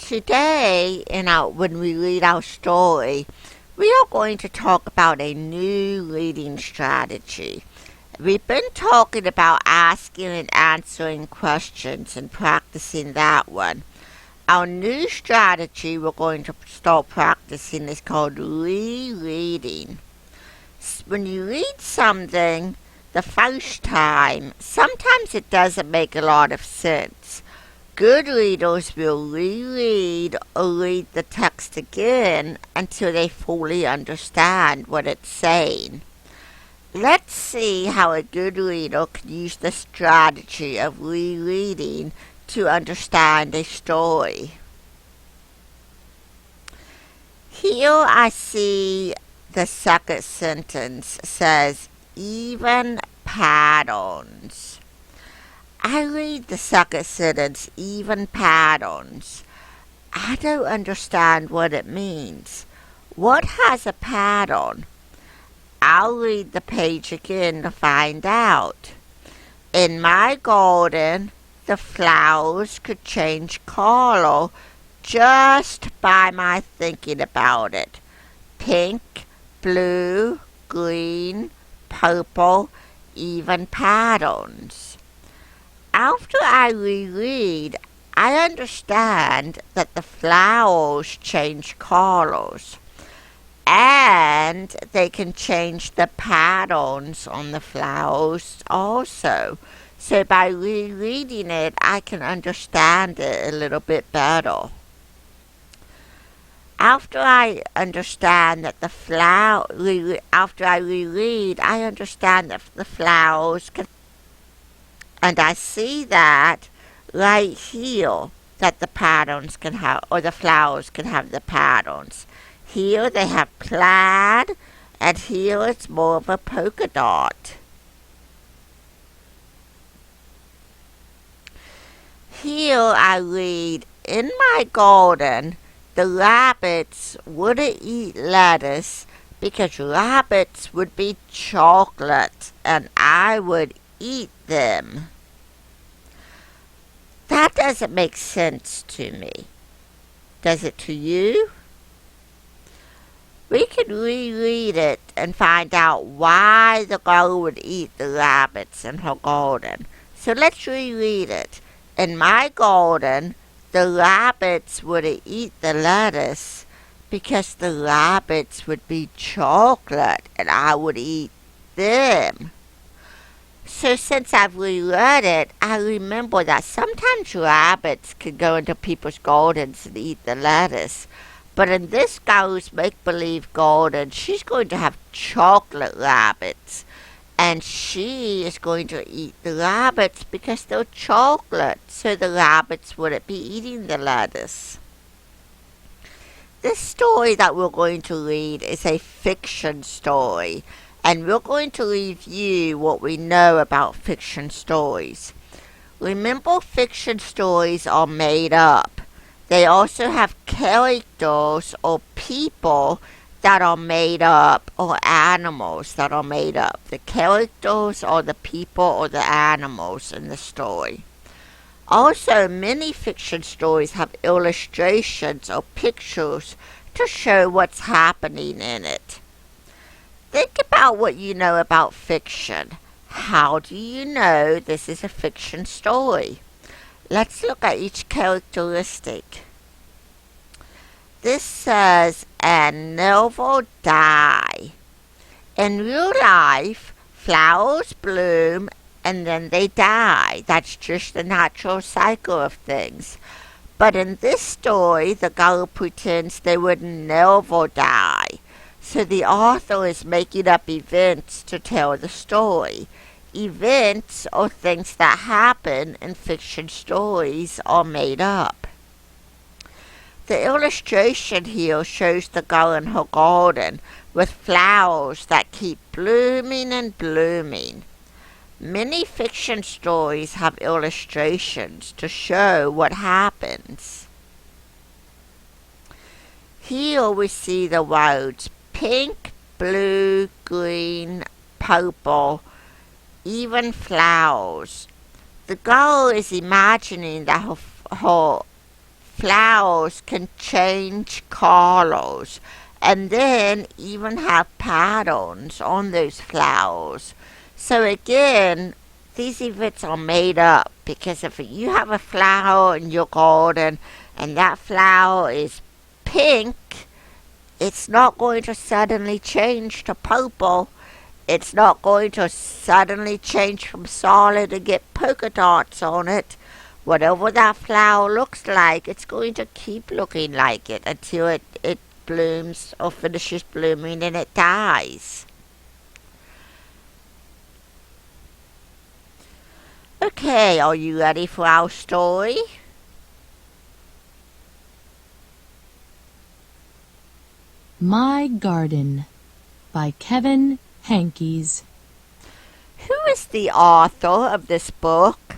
Today, when we read our story, we are going to talk about a new reading strategy. We've been talking about asking and answering questions and practicing that one. Our new strategy we're going to start practicing is called rereading. When you read something the first time, sometimes it doesn't make a lot of sense. Good readers will reread or read the text again until they fully understand what it's saying. Let's see how a good reader can use the strategy of rereading to understand a story. Here I see the second sentence says, even patterns. I read the second sentence, even patterns. I don't understand what it means. What has a pattern? I'll read the page again to find out. In my garden, the flowers could change color just by my thinking about it. Pink, blue, green, purple, even patterns. After I reread, I understand that the flowers change colors, and they can change the patterns on the flowers also. So by rereading it, I can understand it a little bit better. After I understand that after I reread, I understand that the flowers can. And I see that right here that the patterns can have, or the flowers can have the patterns. Here they have plaid, and here it's more of a polka dot. Here I read, in my garden, the rabbits wouldn't eat lettuce because rabbits would be chocolate and I would eat them. That doesn't make sense to me. Does it to you? We could reread it and find out why the girl would eat the rabbits in her garden. So let's reread it. In my garden, the rabbits wouldn't eat the lettuce because the rabbits would be chocolate and I would eat them. So since I've reread it, I remember that sometimes rabbits can go into people's gardens and eat the lettuce. But in this girl's make-believe garden, she's going to have chocolate rabbits. And she is going to eat the rabbits because they're chocolate. So the rabbits wouldn't be eating the lettuce. This story that we're going to read is a fiction story. And we're going to review what we know about fiction stories. Remember, fiction stories are made up. They also have characters or people that are made up, or animals that are made up. The characters are the people or the animals in the story. Also, many fiction stories have illustrations or pictures to show what's happening in it. Think about what you know about fiction. How do you know this is a fiction story? Let's look at each characteristic. This says, and never die. In real life, flowers bloom and then they die. That's just the natural cycle of things. But in this story, the girl pretends they would never die. So the author is making up events to tell the story. Events or things that happen in fiction stories are made up. The illustration here shows the girl in her garden with flowers that keep blooming and blooming. Many fiction stories have illustrations to show what happens. Here we see the words pink, blue, green, purple, even flowers. The girl is imagining that her flowers can change colors and then even have patterns on those flowers. So again, these events are made up because if you have a flower in your garden and that flower is pink, it's not going to suddenly change to purple. It's not going to suddenly change from solid and get polka dots on it. Whatever that flower looks like, it's going to keep looking like it until it blooms or finishes blooming and it dies. Okay, are you ready for our story? My Garden by Kevin Hankes. Who is the author of this book?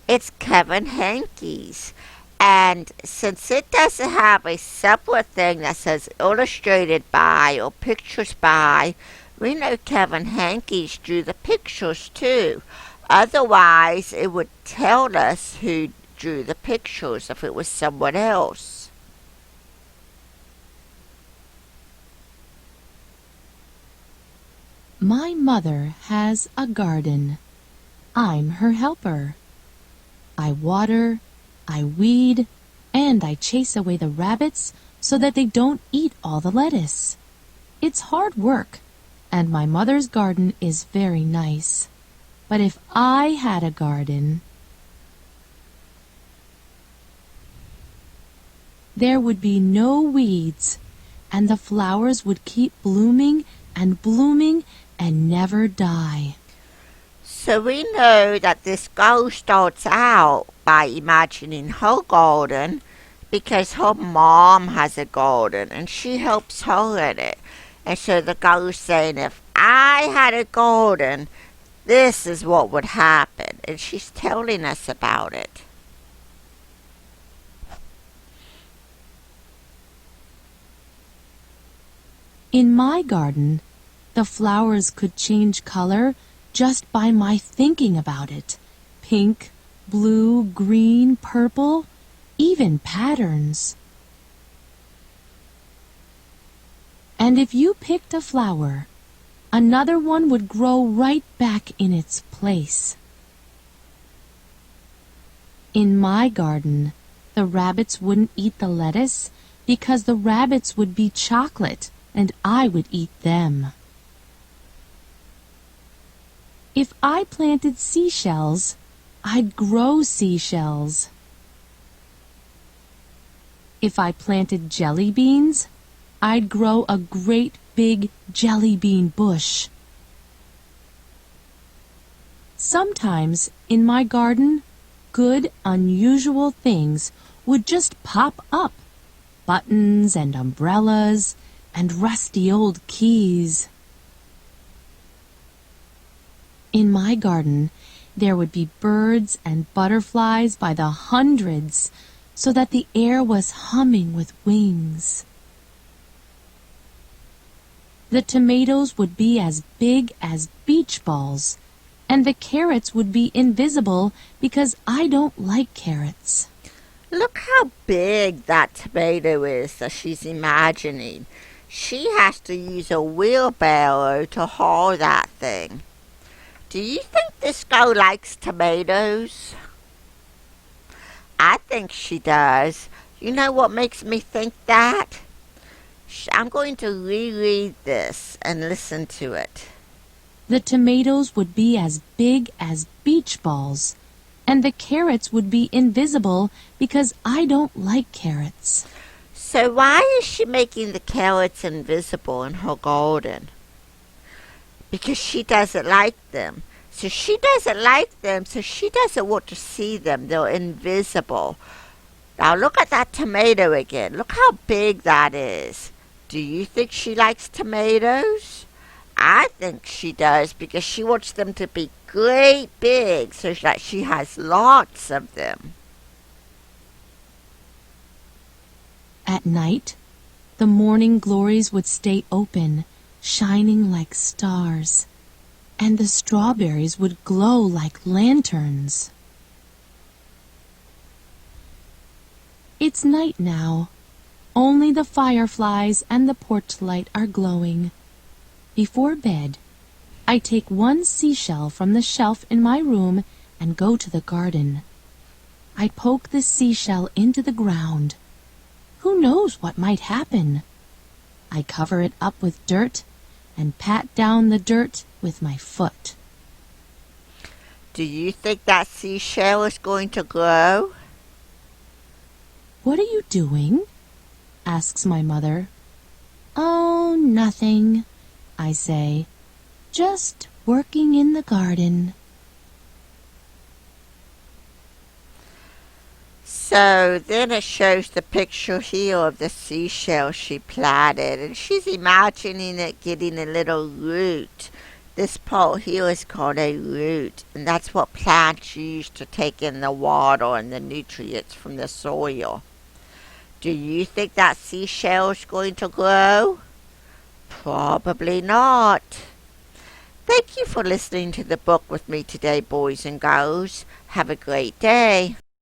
It's Kevin Hankes. And since it doesn't have a separate thing that says illustrated by or pictures by, we know Kevin Hankes drew the pictures too. Otherwise, it would tell us who drew the pictures if it was someone else. My mother has a garden. I'm her helper. I water, I weed, and I chase away the rabbits so that they don't eat all the lettuce. It's hard work, and my mother's garden is very nice. But if I had a garden, there would be no weeds, and the flowers would keep blooming and blooming and never die. So we know that this girl starts out by imagining her garden because her mom has a garden and she helps her in it. And so the girl is saying, if I had a garden, this is what would happen. And she's telling us about it. In my garden, the flowers could change color just by my thinking about it. Pink, blue, green, purple, even patterns. And if you picked a flower, another one would grow right back in its place. In my garden, the rabbits wouldn't eat the lettuce because the rabbits would be chocolate and I would eat them. If I planted seashells, I'd grow seashells. If I planted jelly beans, I'd grow a great big jelly bean bush. Sometimes in my garden, good, unusual things would just pop up. Buttons and umbrellas and rusty old keys. In my garden, there would be birds and butterflies by the hundreds, so that the air was humming with wings. The tomatoes would be as big as beach balls, and the carrots would be invisible because I don't like carrots. Look how big that tomato is that she's imagining. She has to use a wheelbarrow to haul that thing. Do you think this girl likes tomatoes? I think she does. You know what makes me think that? I'm going to reread this and listen to it. The tomatoes would be as big as beach balls, and the carrots would be invisible because I don't like carrots. So why is she making the carrots invisible in her garden? Because she doesn't like them. So she doesn't like them, so she doesn't want to see them. They're invisible. Now look at that tomato again. Look how big that is. Do you think she likes tomatoes? I think she does because she wants them to be great big so that she has lots of them. At night, the morning glories would stay open, shining like stars, and the strawberries would glow like lanterns. It's night now. Only the fireflies and the porch light are glowing. Before bed, I take one seashell from the shelf in my room and go to the garden. I poke the seashell into the ground. Who knows what might happen? I cover it up with dirt and pat down the dirt with my foot. Do you think that seashell is going to grow? What are you doing? Asks my mother. Oh, nothing, I say. Just working in the garden. So then it shows the picture here of the seashell she planted, and she's imagining it getting a little root. This part here is called a root, and that's what plants use to take in the water and the nutrients from the soil. Do you think that seashell is going to grow? Probably not. Thank you for listening to the book with me today, boys and girls. Have a great day.